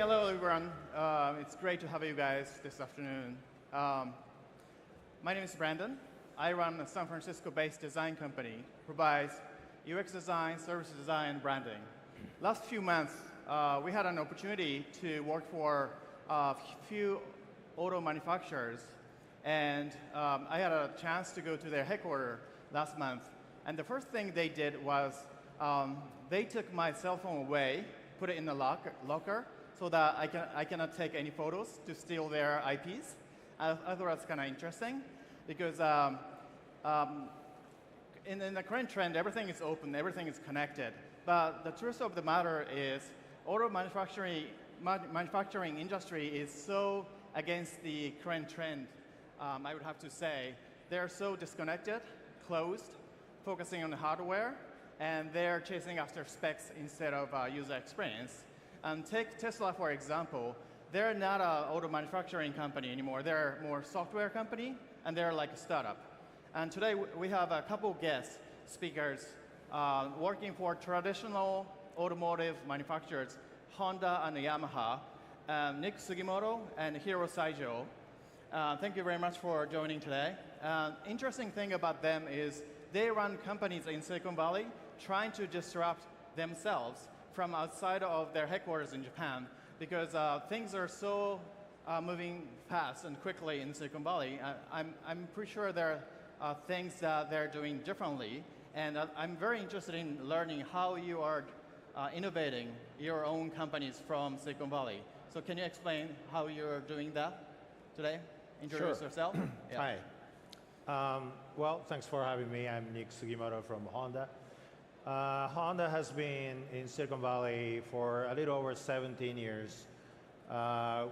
hello everyone. It's great to have you guys this afternoon. My name is Brandon. I run a San Francisco-based design company, provides UX design, service design, and branding. Last few months, we had an opportunity to work for a few auto manufacturers, and I had a chance to go to their headquarters last month. And the first thing they did was they took my cell phone away, put it in the locker so that I cannot take any photos to steal their IPs. I thought that's kind of interesting because in the current trend, everything is open, everything is connected. But the truth of the matter is auto manufacturing industry is so against the current trend, I would have to say. They're so disconnected, closed, focusing on the hardware, and they're chasing after specs instead of user experience. And take Tesla, for example. They're not an auto manufacturing company anymore. They're more software company, and they're like a startup. And today, we have a couple guest speakers working for traditional automotive manufacturers, Honda and Yamaha, Nick Sugimoto and Hiro Saijou. Thank you very much for joining today. Interesting thing about them is they run companies in Silicon Valley trying to disrupt themselves from outside of their headquarters in Japan because things are so moving fast and quickly in Silicon Valley. I'm pretty sure there are things that they're doing differently, and I'm very interested in learning how you are innovating your own companies from Silicon Valley. So can you explain how you're doing that today? Introduce yourself. Yeah. Hi. Well, thanks for having me. I'm Nick Sugimoto from Honda. Honda has been in Silicon Valley for a little over 17 years.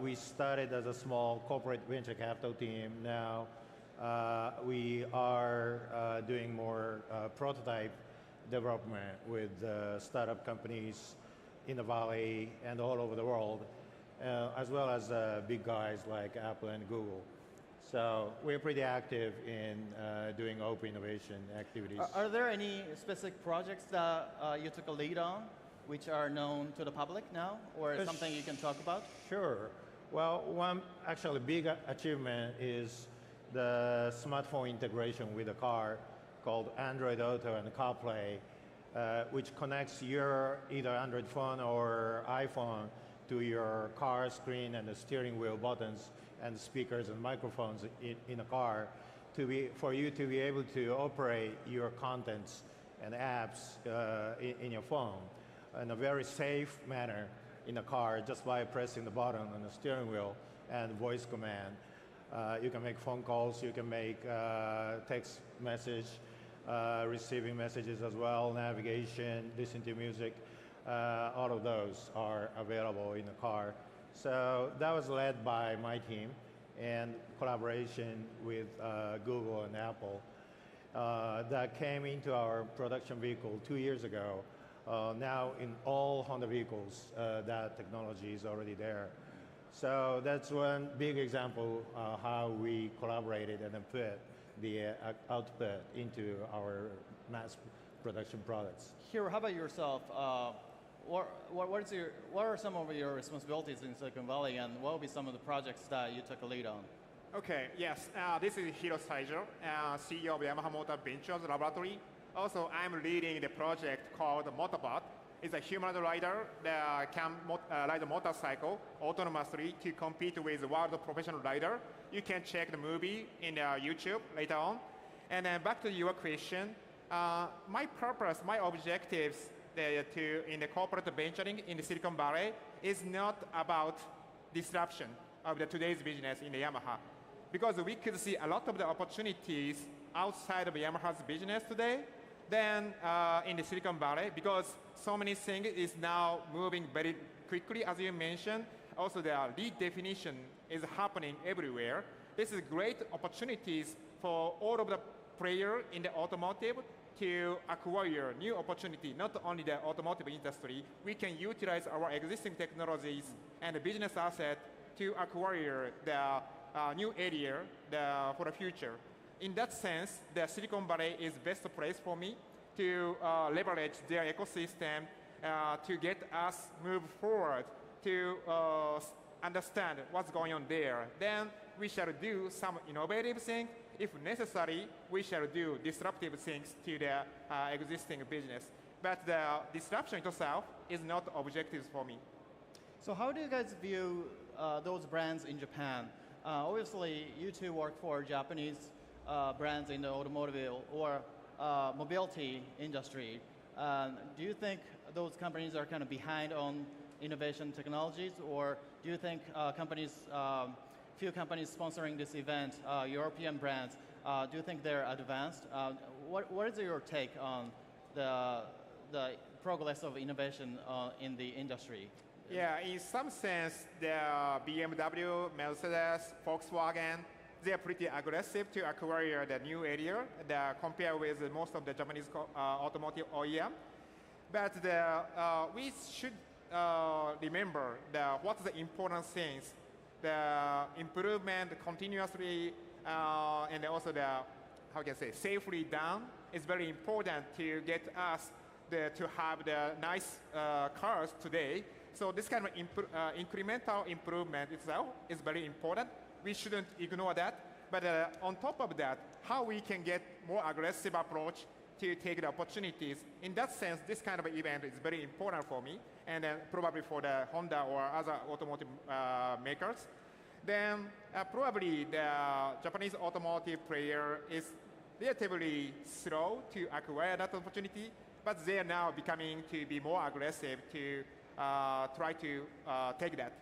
We started as a small corporate venture capital team. Now we are doing more prototype development with startup companies in the Valley and all over the world, as well as big guys like Apple and Google. So we're pretty active in doing open innovation activities. Are there any specific projects that you took a lead on, which are known to the public now, or something you can talk about? Sure. Well, one actually big achievement is the smartphone integration with the car called Android Auto and CarPlay, which connects your either Android phone or iPhone to your car screen and the steering wheel buttons and speakers and microphones in a car for you to be able to operate your contents and apps in your phone in a very safe manner in a car just by pressing the button on the steering wheel and voice command. You can make phone calls, you can make text message, receiving messages as well, navigation, listen to music. All of those are available in the car. So that was led by my team and collaboration with Google and Apple. That came into our production vehicle 2 years ago. Now in all Honda vehicles, that technology is already there. So that's one big example how we collaborated and then put the output into our mass production products. Hiro, how about yourself? What are some of your responsibilities in Silicon Valley, and what will be some of the projects that you took a lead on? Okay, yes. This is Hiro Saijou, CEO of Yamaha Motor Ventures Laboratory. Also, I'm leading the project called Motorbot. It's a human rider that can ride a motorcycle autonomously to compete with the world professional rider. You can check the movie in YouTube later on. And then back to your question, my purpose, my objectives in the corporate venturing in the Silicon Valley is not about disruption of today's business in the Yamaha. Because we could see a lot of the opportunities outside of Yamaha's business today than in the Silicon Valley, because so many things is now moving very quickly, as you mentioned. Also, the lead definition is happening everywhere. This is great opportunities for all of the players in the automotive to acquire new opportunity, not only the automotive industry. We can utilize our existing technologies and the business asset to acquire the new area for the future. In that sense, the Silicon Valley is best place for me to leverage their ecosystem to get us move forward to understand what's going on there. Then we shall do some innovative things. If necessary, we shall do disruptive things to the existing business. But the disruption itself is not objective for me. So how do you guys view those brands in Japan? Obviously, you two work for Japanese brands in the automobile or mobility industry. Do you think those companies are kind of behind on innovation technologies, or do you think few companies sponsoring this event, European brands, do you think they're advanced? What is your take on the progress of innovation in the industry? Yeah, in some sense, the BMW, Mercedes, Volkswagen, they are pretty aggressive to acquire the new area compared with most of the Japanese automotive OEM. But we should remember what's the important things, the improvement continuously, and also how can I say, safely done is very important to get us to have the nice cars today. So this kind of incremental improvement itself is very important. We shouldn't ignore that. But on top of that, how we can get more aggressive approach to take the opportunities. In that sense, this kind of event is very important for me, and probably for the Honda or other automotive makers. Then probably the Japanese automotive player is relatively slow to acquire that opportunity, but they are now becoming to be more aggressive to try to take that.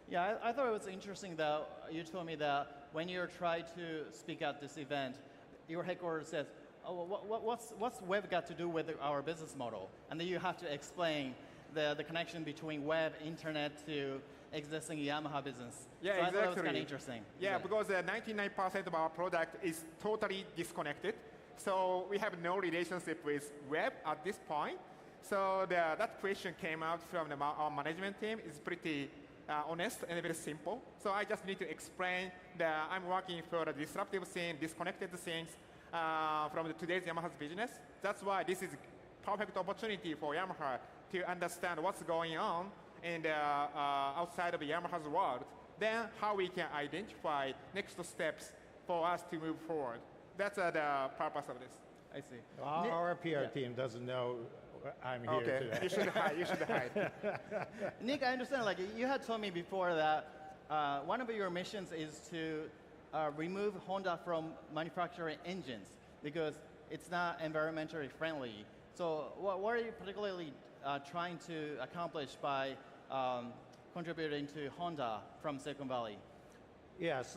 Yeah, I thought it was interesting that you told me that when you try to speak at this event, your headquarters says, oh, what's web got to do with our business model? And then you have to explain the connection between web, internet to existing Yamaha business. Yeah, so exactly. I thought it was kind of interesting. Yeah, because 99% of our product is totally disconnected. So we have no relationship with web at this point. So that question came out from our management team. It's pretty honest and very simple. So I just need to explain that I'm working for a disruptive thing, disconnected things from today's Yamaha's business. That's why this is perfect opportunity for Yamaha to understand what's going on in outside of Yamaha's world. Then how we can identify next steps for us to move forward. That's the purpose of this. I see. Our PR team doesn't know I'm here today. You should hide. You should hide. Nick, I understand. Like you had told me before that one of your missions is to remove Honda from manufacturing engines because it's not environmentally friendly. So, what are you particularly trying to accomplish by contributing to Honda from Silicon Valley? Yes,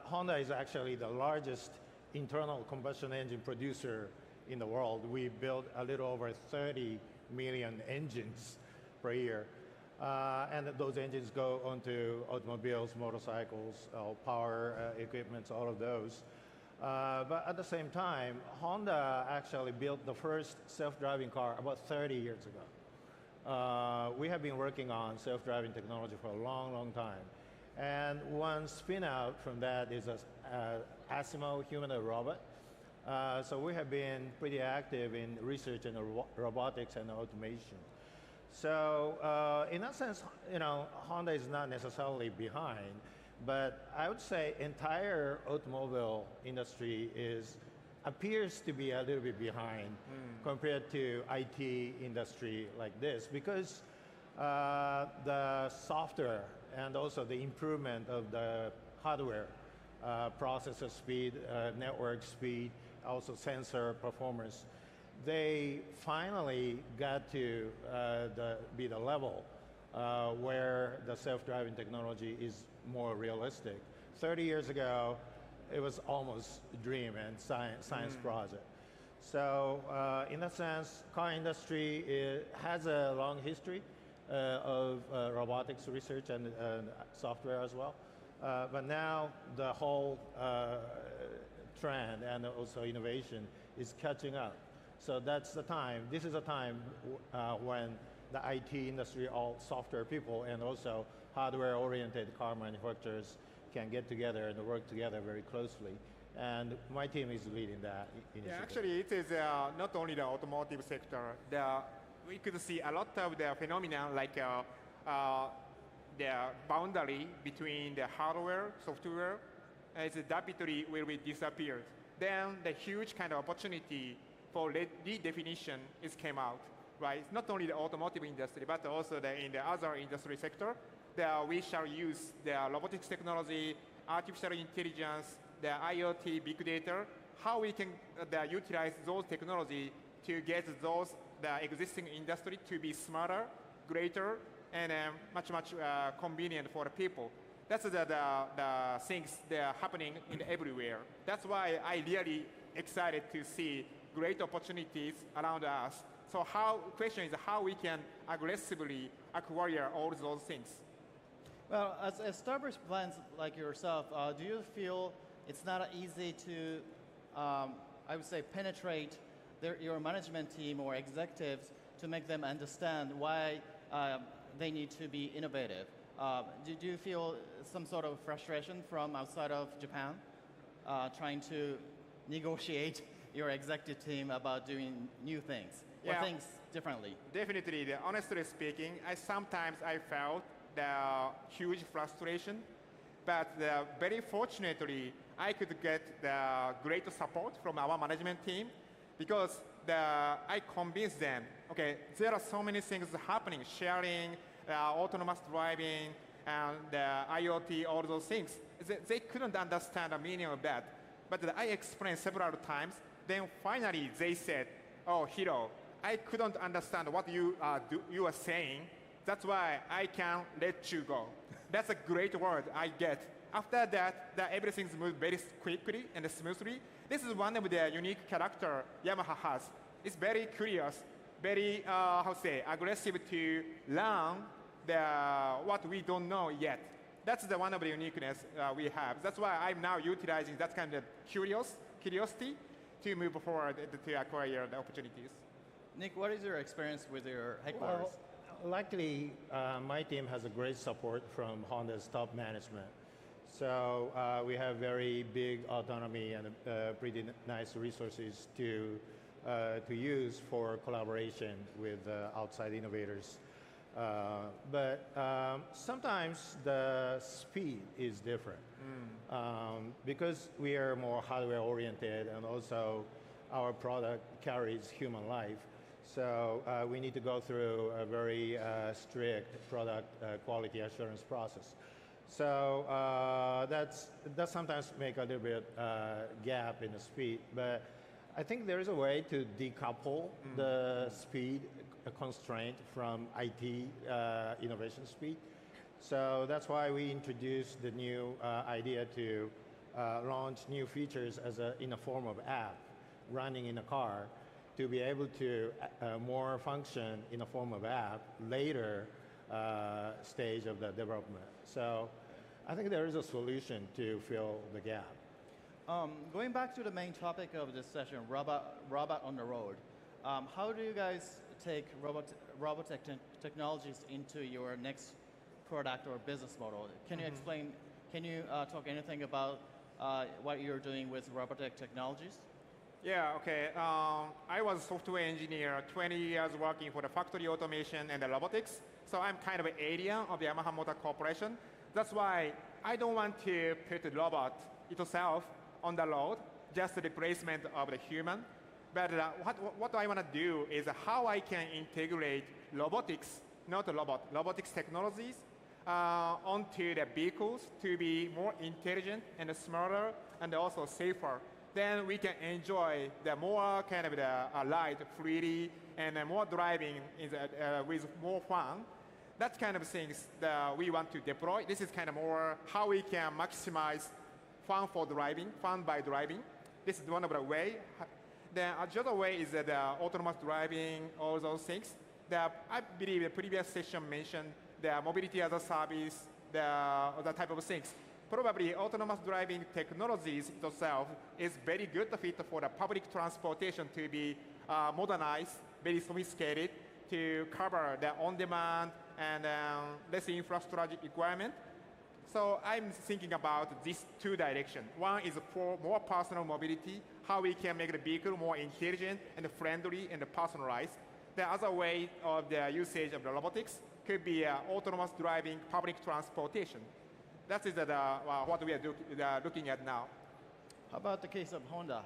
Honda is actually the largest internal combustion engine producer in the world. We build a little over 30 million engines per year. And those engines go onto automobiles, motorcycles, power equipment, all of those. But at the same time, Honda actually built the first self-driving car about 30 years ago. We have been working on self-driving technology for a long, long time. And one spin-out from that is an Asimo humanoid robot. So we have been pretty active in research in robotics and automation. So in that sense, Honda is not necessarily behind, but I would say entire automobile industry appears to be a little bit behind compared to IT industry like this, because the software and also the improvement of the hardware, processor speed, network speed, also sensor performance, they finally got to be the level where the self-driving technology is more realistic. 30 years ago, it was almost a dream and science project. So in that sense, car industry has a long history of robotics research and software as well. But now the whole trend and also innovation is catching up. So that's the time. This is a time when the IT industry, all software people, and also hardware-oriented car manufacturers can get together and work together very closely. And my team is leading that initiative. Yeah, actually, it is not only the automotive sector. We could see a lot of the phenomena like the boundary between the hardware, software, as rapidly will be disappeared. Then the huge kind of opportunity for redefinition is came out, right? Not only the automotive industry, but also in the other industry sector, we shall use the robotics technology, artificial intelligence, the IoT, big data, how we can utilize those technology to get the existing industry to be smarter, greater, and much convenient for the people. That's the things that are happening everywhere. That's why I really excited to see great opportunities around us. So question is how we can aggressively acquire all those things. Well, as established brands like yourself, do you feel it's not easy to, I would say, penetrate your management team or executives to make them understand why they need to be innovative? Do you feel some sort of frustration from outside of Japan, trying to negotiate your executive team about doing new things or things differently? Definitely. Honestly speaking, sometimes I felt the huge frustration, but very fortunately, I could get the great support from our management team because I convinced them, okay, there are so many things happening, sharing, autonomous driving, and IoT, all those things. They couldn't understand the meaning of that. But I explained several times. Then finally they said, oh, Hiro, I couldn't understand what you are saying. That's why I can let you go. That's a great word I get. After that, everything's moved very quickly and smoothly. This is one of the unique character Yamaha has. It's very curious, very, aggressive to learn what we don't know yet. That's one of the uniqueness we have. That's why I'm now utilizing that kind of curiosity to move forward to acquire the opportunities. Nick, what is your experience with your headquarters? Well, luckily, my team has a great support from Honda's top management. So we have very big autonomy and pretty nice resources to use for collaboration with outside innovators. But sometimes the speed is different because we are more hardware oriented and also our product carries human life. So we need to go through a very strict product quality assurance process. So that sometimes make a little bit gap in the speed, but I think there is a way to decouple the speed constraint from IT innovation speed. So that's why we introduced the new idea to launch new features in a form of app running in a car to be able to more function in a form of app later stage of the development. So I think there is a solution to fill the gap. Going back to the main topic of this session, robot on the road. How do you guys take robotic technologies into your next product or business model? Can you explain, can you talk anything about what you're doing with robotic technologies? Yeah, okay. I was a software engineer, 20 years working for the factory automation and the robotics. So I'm kind of an alien of the Yamaha Motor Corporation. That's why I don't want to put the robot itself on the road, just the replacement of the human. But what I want to do is how I can integrate robotics, not a robot, robotics technologies onto the vehicles to be more intelligent and smarter and also safer. Then we can enjoy the more kind of the ride freely and more driving with more fun. That kind of things that we want to deploy. This is kind of more how we can maximize fun for driving, fun by driving. This is one of the way. The other way is the autonomous driving, all those things. I believe the previous session mentioned the mobility as a service, the type of things. Probably autonomous driving technologies itself is very good fit for the public transportation to be modernized, very sophisticated, to cover the on-demand and less infrastructure requirement. So I'm thinking about these two directions. One is for more personal mobility, how we can make the vehicle more intelligent and friendly and personalized. The other way of the usage of the robotics could be autonomous driving, public transportation. That is what we are looking at now. How about the case of Honda?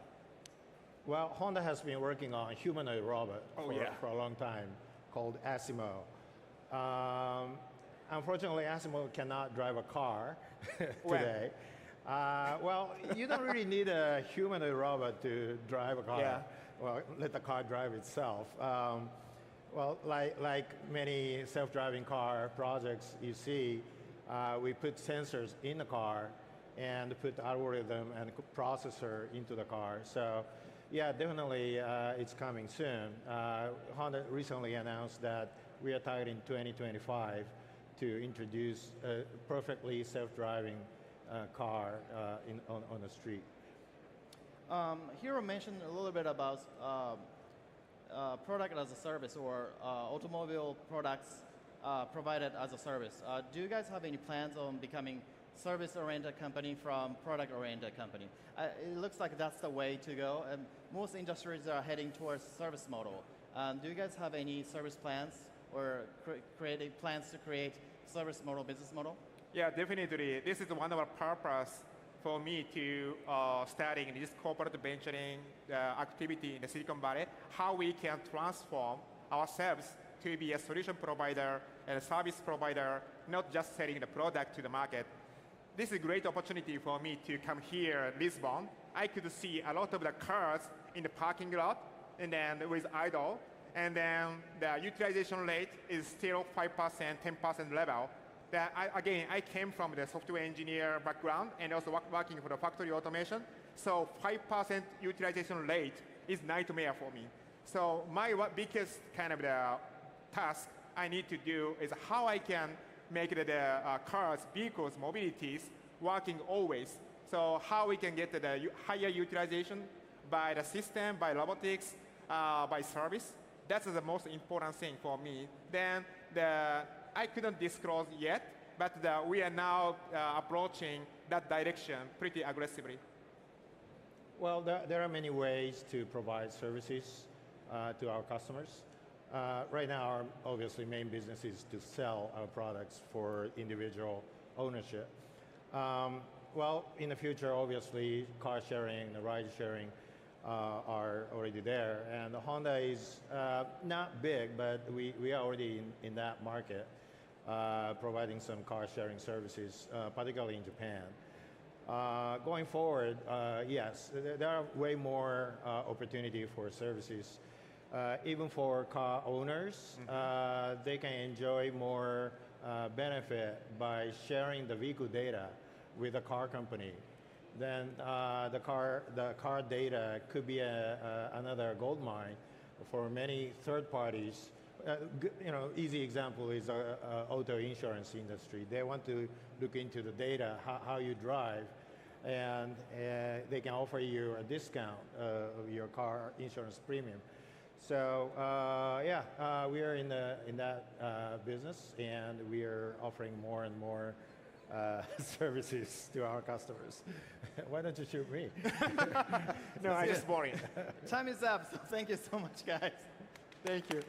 Well, Honda has been working on a humanoid robot for a long time called Asimo. Unfortunately, Asimo cannot drive a car today. Well, you don't really need a humanoid robot to drive a car. Yeah. Well, let the car drive itself. Well, like many self-driving car projects you see, we put sensors in the car and put algorithm and processor into the car. So yeah, definitely it's coming soon. Honda recently announced that we are targeting 2025 to introduce a perfectly self-driving car on the street. Hiro mentioned a little bit about product as a service or automobile products provided as a service. Do you guys have any plans on becoming service-oriented company from product-oriented company? It looks like that's the way to go, and most industries are heading towards service model. Do you guys have any service plans or plans to create service model, business model? Yeah, definitely. This is one of our purpose for me to starting this corporate venturing activity in the Silicon Valley, how we can transform ourselves to be a solution provider and a service provider, not just selling the product to the market. This is a great opportunity for me to come here in Lisbon. I could see a lot of the cars in the parking lot and then with idle, and then the utilization rate is still 5%, 10% level. I came from the software engineer background and also working for the factory automation. So 5% utilization rate is nightmare for me. So my biggest kind of the task I need to do is how I can make the cars, vehicles, mobilities working always. So how we can get the higher utilization by the system, by robotics, by service. That's the most important thing for me. Then I couldn't disclose yet, but we are now approaching that direction pretty aggressively. Well, there are many ways to provide services to our customers. Right now, our obviously main business is to sell our products for individual ownership. Well, in the future, obviously, car sharing, the ride sharing are already there. And Honda is not big, but we are already in that market, providing some car sharing services, particularly in Japan. Going forward, yes, there are way more opportunity for services. Even for car owners, they can enjoy more benefit by sharing the vehicle data with the car company. Then the car data could be another gold mine for many third parties. Easy example is auto insurance industry. They want to look into the data, how you drive, and they can offer you a discount of your car insurance premium. So yeah, we are in that business, and we are offering more and more services to our customers. Why don't you shoot me? No, I just boring. Time is up, so thank you so much, guys. Thank you.